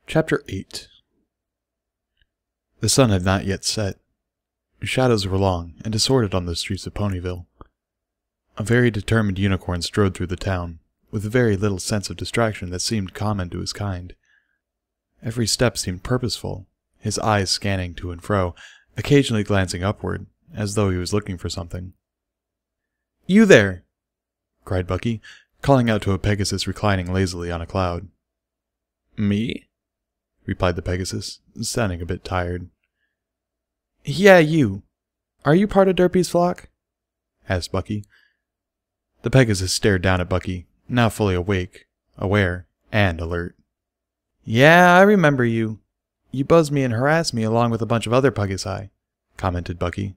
Chapter 8. The sun had not yet set. Shadows were long and disordered on the streets of Ponyville. A very determined unicorn strode through the town, with very little sense of distraction that seemed common to his kind. Every step seemed purposeful, his eyes scanning to and fro, occasionally glancing upward, as though he was looking for something. "You there!" cried Bucky, calling out to a Pegasus reclining lazily on a cloud. "Me?" replied the Pegasus, sounding a bit tired. "Yeah, you. Are you part of Derpy's flock?" asked Bucky. The Pegasus stared down at Bucky, now fully awake, aware, and alert. "Yeah, I remember you. You buzzed me and harassed me along with a bunch of other Pegasi," commented Bucky.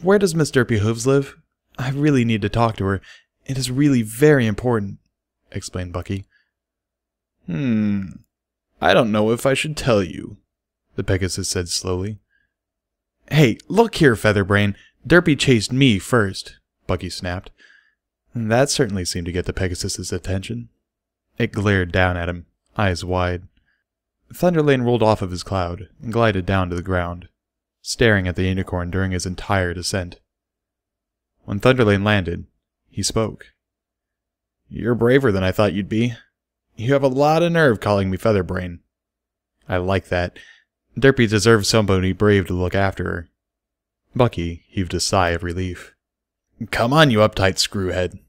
"Where does Miss Derpy Hooves live? I really need to talk to her. It is really very important," explained Bucky. I don't know if I should tell you," the Pegasus said slowly. "Hey, look here, Featherbrain. Derpy chased me first," Bucky snapped. That certainly seemed to get the Pegasus's attention. It glared down at him, eyes wide. Thunderlane rolled off of his cloud and glided down to the ground, staring at the unicorn during his entire descent. When Thunderlane landed, he spoke. "You're braver than I thought you'd be. You have a lot of nerve calling me Featherbrain." "I like that. Derpy deserves somebody brave to look after her." Bucky heaved a sigh of relief. "Come on, you uptight screwhead."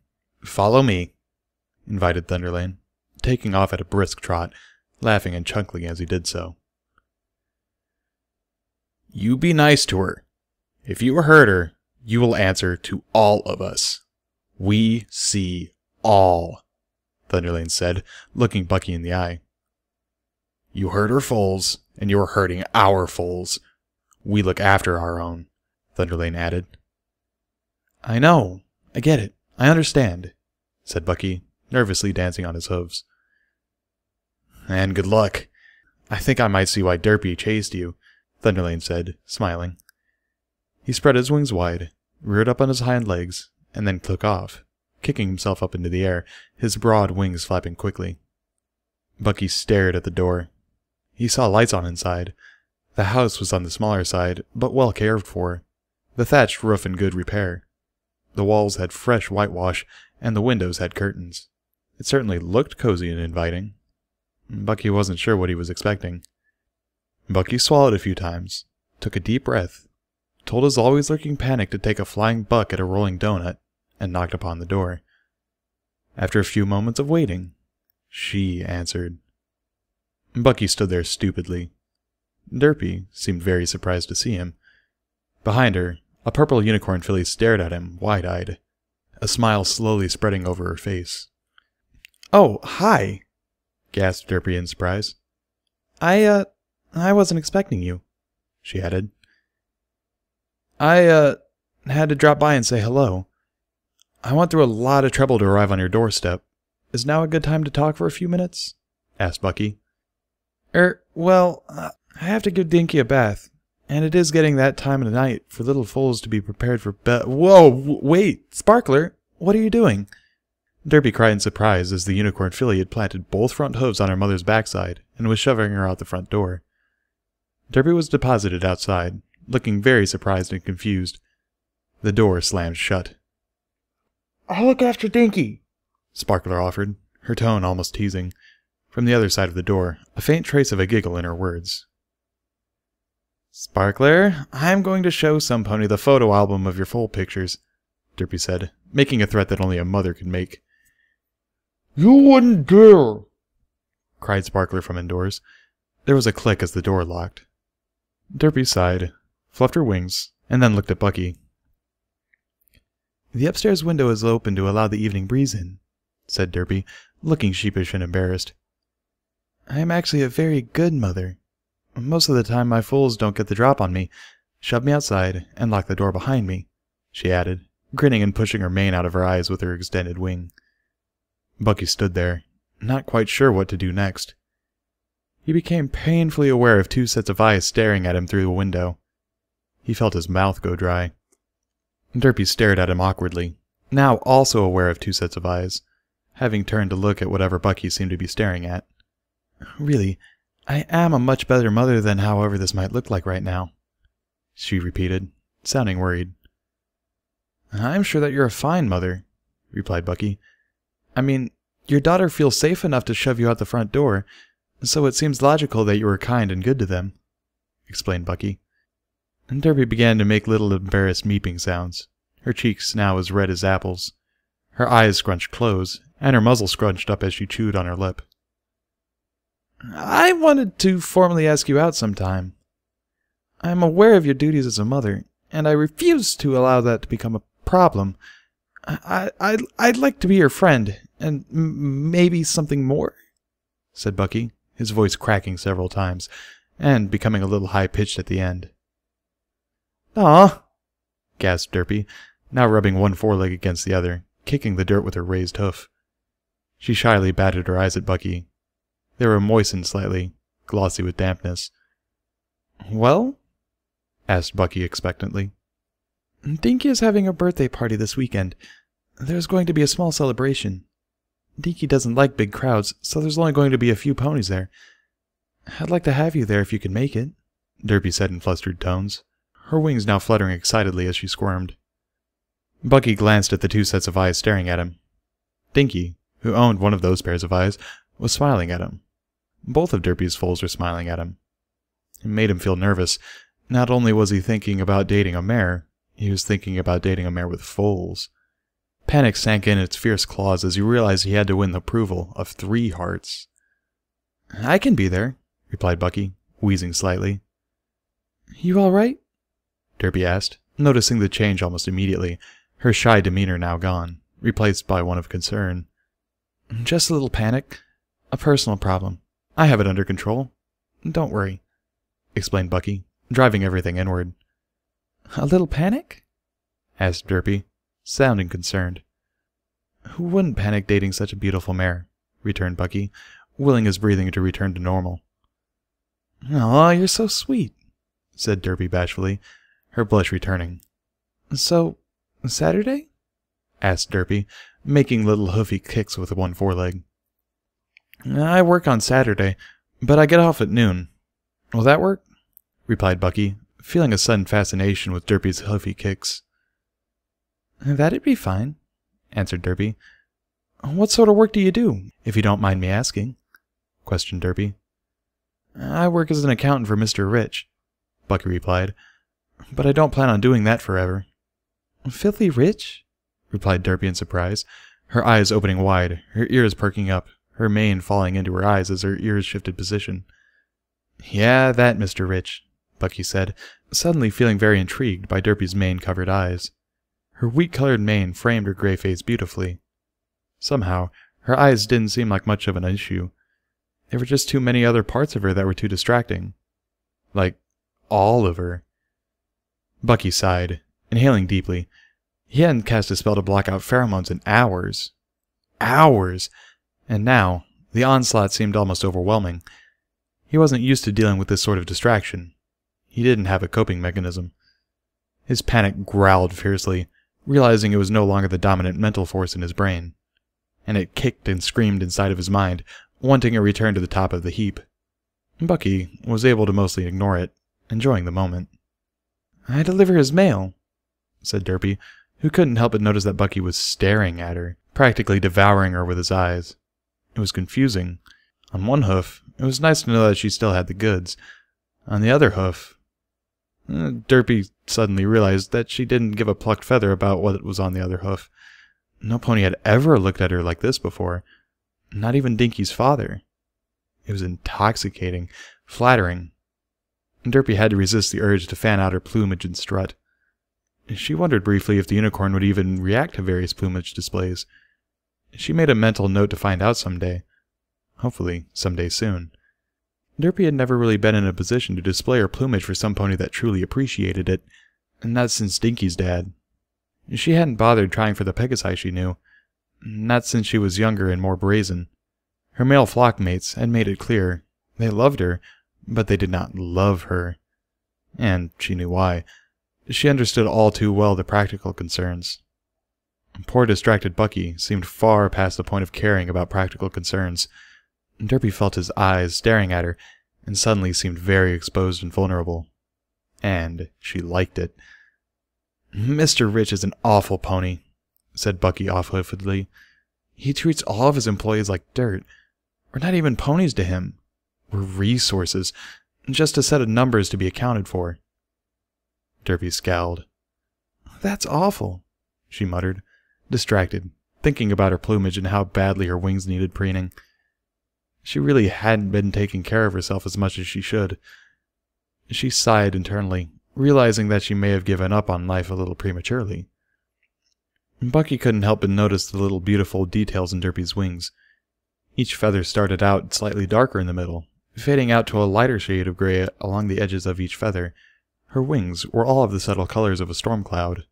"Follow me," invited Thunderlane, taking off at a brisk trot, laughing and chuckling as he did so. "You be nice to her. If you hurt her, you will answer to all of us. We see all," Thunderlane said, looking Bucky in the eye. "You hurt her foals, and you are hurting our foals. We look after our own," Thunderlane added. "I know. I get it. I understand," said Bucky, nervously dancing on his hooves. "And good luck." "I think I might see why Derpy chased you," Thunderlane said, smiling. He spread his wings wide, reared up on his hind legs, and then took off, kicking himself up into the air, his broad wings flapping quickly. Bucky stared at the door. He saw lights on inside. The house was on the smaller side, but well cared for. The thatched roof in good repair. The walls had fresh whitewash, and the windows had curtains. It certainly looked cozy and inviting. Bucky wasn't sure what he was expecting. Bucky swallowed a few times, took a deep breath, told his always lurking panic to take a flying buck at a rolling donut, and knocked upon the door. After a few moments of waiting, she answered. Bucky stood there stupidly. Derpy seemed very surprised to see him. Behind her, a purple unicorn filly stared at him, wide-eyed, a smile slowly spreading over her face. "Oh, hi!" gasped Derpy in surprise. I wasn't expecting you," she added. I had to drop by and say hello. I went through a lot of trouble to arrive on your doorstep. Is now a good time to talk for a few minutes?" asked Bucky. Well, I have to give Dinky a bath, and it is getting that time of the night for little foals to be prepared for bed. Whoa, wait, Sparkler, what are you doing?" Derpy cried in surprise as the unicorn filly had planted both front hooves on her mother's backside and was shoving her out the front door. Derpy was deposited outside, looking very surprised and confused. The door slammed shut. "I'll look after Dinky," Sparkler offered, her tone almost teasing. From the other side of the door, a faint trace of a giggle in her words. "Sparkler, I'm going to show some pony the photo album of your foal pictures," Derpy said, making a threat that only a mother could make. "You wouldn't dare!" cried Sparkler from indoors. There was a click as the door locked. Derpy sighed, fluffed her wings, and then looked at Bucky. "The upstairs window is open to allow the evening breeze in," said Derpy, looking sheepish and embarrassed. "I am actually a very good mother. Most of the time my foals don't get the drop on me, shove me outside, and lock the door behind me," she added, grinning and pushing her mane out of her eyes with her extended wing. Bucky stood there, not quite sure what to do next. He became painfully aware of two sets of eyes staring at him through the window. He felt his mouth go dry. Derpy stared at him awkwardly, now also aware of two sets of eyes, having turned to look at whatever Bucky seemed to be staring at. "Really, I am a much better mother than however this might look like right now, she repeated, sounding worried. I'm sure that you're a fine mother, replied Bucky. I mean, your daughter feels safe enough to shove you out the front door, so it seems logical that you were kind and good to them, explained Bucky. And Derpy began to make little embarrassed meeping sounds, her cheeks now as red as apples, her eyes scrunched close, and her muzzle scrunched up as she chewed on her lip. I wanted to formally ask you out sometime. I am aware of your duties as a mother, and I refuse to allow that to become a problem. I'd like to be your friend, and maybe something more, said Bucky, his voice cracking several times, and becoming a little high-pitched at the end. Aw, gasped Derpy, now rubbing one foreleg against the other, kicking the dirt with her raised hoof. She shyly batted her eyes at Bucky. They were moistened slightly, glossy with dampness. Well? Asked Bucky expectantly. Dinky is having a birthday party this weekend. There's going to be a small celebration. Dinky doesn't like big crowds, so there's only going to be a few ponies there. I'd like to have you there if you can make it, Derpy said in flustered tones, her wings now fluttering excitedly as she squirmed. Bucky glanced at the two sets of eyes staring at him. Dinky, who owned one of those pairs of eyes, was smiling at him. Both of Derpy's foals were smiling at him. It made him feel nervous. Not only was he thinking about dating a mare, he was thinking about dating a mare with foals. Panic sank in its fierce claws as he realized he had to win the approval of 3 hearts. I can be there, replied Bucky, wheezing slightly. You all right? Derpy asked, noticing the change almost immediately, her shy demeanor now gone, replaced by one of concern. Just a little panic. A personal problem. I have it under control. Don't worry, explained Bucky, driving everything inward. A little panic? Asked Derpy, sounding concerned. Who wouldn't panic dating such a beautiful mare? Returned Bucky, willing his breathing to return to normal. Aw, you're so sweet, said Derpy bashfully, her blush returning. So, Saturday? Asked Derpy, making little hoofy kicks with one foreleg. I work on Saturday, but I get off at noon. Will that work? Replied Bucky, feeling a sudden fascination with Derpy's hoofy kicks. That'd be fine, answered Derpy. What sort of work do you do, if you don't mind me asking? Questioned Derpy. I work as an accountant for Mr. Rich, Bucky replied, but I don't plan on doing that forever. Filthy rich? Replied Derpy in surprise, her eyes opening wide, her ears perking up, her mane falling into her eyes as her ears shifted position. Yeah, that Mr. Rich, Bucky said, suddenly feeling very intrigued by Derpy's mane-covered eyes. Her wheat-colored mane framed her gray face beautifully. Somehow, her eyes didn't seem like much of an issue. There were just too many other parts of her that were too distracting. Like, all of her. Bucky sighed, inhaling deeply. He hadn't cast a spell to block out pheromones in hours. Hours! And now, the onslaught seemed almost overwhelming. He wasn't used to dealing with this sort of distraction. He didn't have a coping mechanism. His panic growled fiercely, realizing it was no longer the dominant mental force in his brain. And it kicked and screamed inside of his mind, wanting a return to the top of the heap. Bucky was able to mostly ignore it, enjoying the moment. I deliver his mail, said Derpy, who couldn't help but notice that Bucky was staring at her, practically devouring her with his eyes. It was confusing. On one hoof, it was nice to know that she still had the goods. On the other hoof, Derpy suddenly realized that she didn't give a plucked feather about what was on the other hoof. No pony had ever looked at her like this before. Not even Dinky's father. It was intoxicating, flattering. Derpy had to resist the urge to fan out her plumage and strut. She wondered briefly if the unicorn would even react to various plumage displays. She made a mental note to find out someday. Hopefully, someday soon. Derpy had never really been in a position to display her plumage for some pony that truly appreciated it, and not since Dinky's dad. She hadn't bothered trying for the Pegasi she knew, not since she was younger and more brazen. Her male flock mates had made it clear they loved her, but they did not love her. And she knew why. She understood all too well the practical concerns. Poor distracted Bucky seemed far past the point of caring about practical concerns. Derpy felt his eyes staring at her, and suddenly seemed very exposed and vulnerable. And she liked it. "Mr. Rich is an awful pony," said Bucky off-hoofedly. "He treats all of his employees like dirt. We're not even ponies to him. We're resources, just a set of numbers to be accounted for." Derpy scowled. "That's awful," she muttered, distracted, thinking about her plumage and how badly her wings needed preening. She really hadn't been taking care of herself as much as she should. She sighed internally, realizing that she may have given up on life a little prematurely. Bucky couldn't help but notice the little beautiful details in Derpy's wings. Each feather started out slightly darker in the middle, fading out to a lighter shade of gray along the edges of each feather. Her wings were all of the subtle colors of a storm cloud.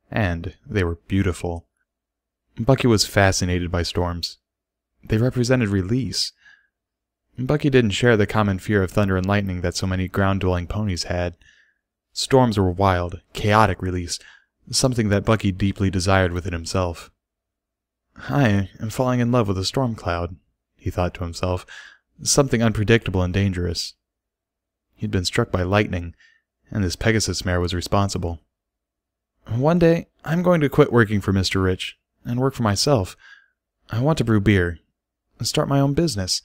And they were beautiful. Bucky was fascinated by storms. They represented release. Bucky didn't share the common fear of thunder and lightning that so many ground-dwelling ponies had. Storms were wild, chaotic release, something that Bucky deeply desired within himself. "I am falling in love with a storm cloud," he thought to himself, something unpredictable and dangerous. He'd been struck by lightning, and this Pegasus mare was responsible. "One day, I'm going to quit working for Mr. Rich, and work for myself. I want to brew beer, and start my own business.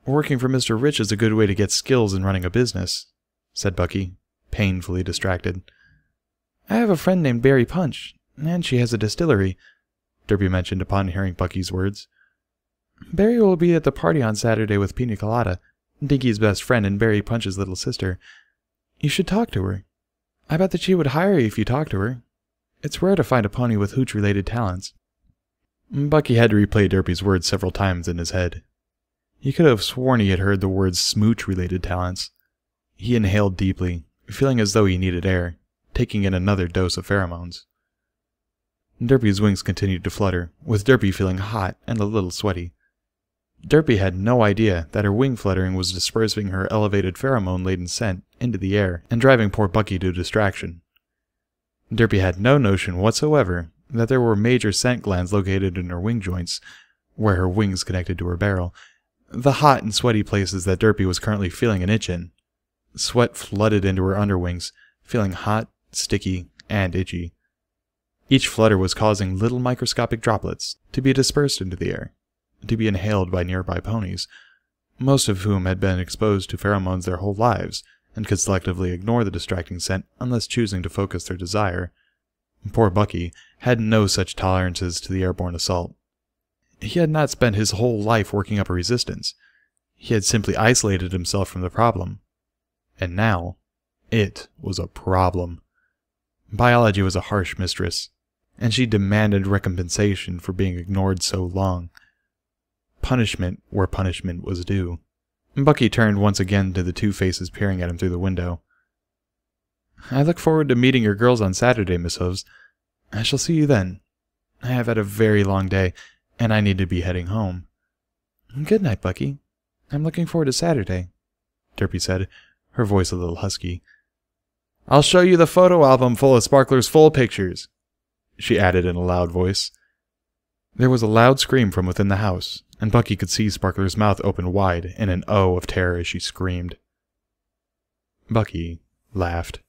Working for Mr. Rich is a good way to get skills in running a business," said Bucky, painfully distracted. "I have a friend named Berry Punch, and she has a distillery," Derpy mentioned upon hearing Bucky's words. "Berry will be at the party on Saturday with Pina Colada, Dinky's best friend and Berry Punch's little sister. You should talk to her. I bet that she would hire you if you talked to her. It's rare to find a pony with hooch-related talents." Bucky had to replay Derpy's words several times in his head. He could have sworn he had heard the words smooch-related talents. He inhaled deeply, feeling as though he needed air, taking in another dose of pheromones. Derpy's wings continued to flutter, with Derpy feeling hot and a little sweaty. Derpy had no idea that her wing fluttering was dispersing her elevated pheromone-laden scent into the air and driving poor Bucky to distraction. Derpy had no notion whatsoever that there were major scent glands located in her wing joints, where her wings connected to her barrel, the hot and sweaty places that Derpy was currently feeling an itch in. Sweat flooded into her underwings, feeling hot, sticky, and itchy. Each flutter was causing little microscopic droplets to be dispersed into the air, to be inhaled by nearby ponies, most of whom had been exposed to pheromones their whole lives, and could selectively ignore the distracting scent unless choosing to focus their desire. Poor Bucky had no such tolerances to the airborne assault. He had not spent his whole life working up a resistance. He had simply isolated himself from the problem. And now, it was a problem. Biology was a harsh mistress, and she demanded recompensation for being ignored so long. Punishment where punishment was due. Bucky turned once again to the two faces peering at him through the window. "I look forward to meeting your girls on Saturday, Miss Hoves. I shall see you then. I have had a very long day, and I need to be heading home." "Good night, Bucky. I'm looking forward to Saturday," Derpy said, her voice a little husky. "I'll show you the photo album full of Sparkler's full pictures," she added in a loud voice. There was a loud scream from within the house, and Bucky could see Sparkler's mouth open wide in an O of terror as she screamed. Bucky laughed.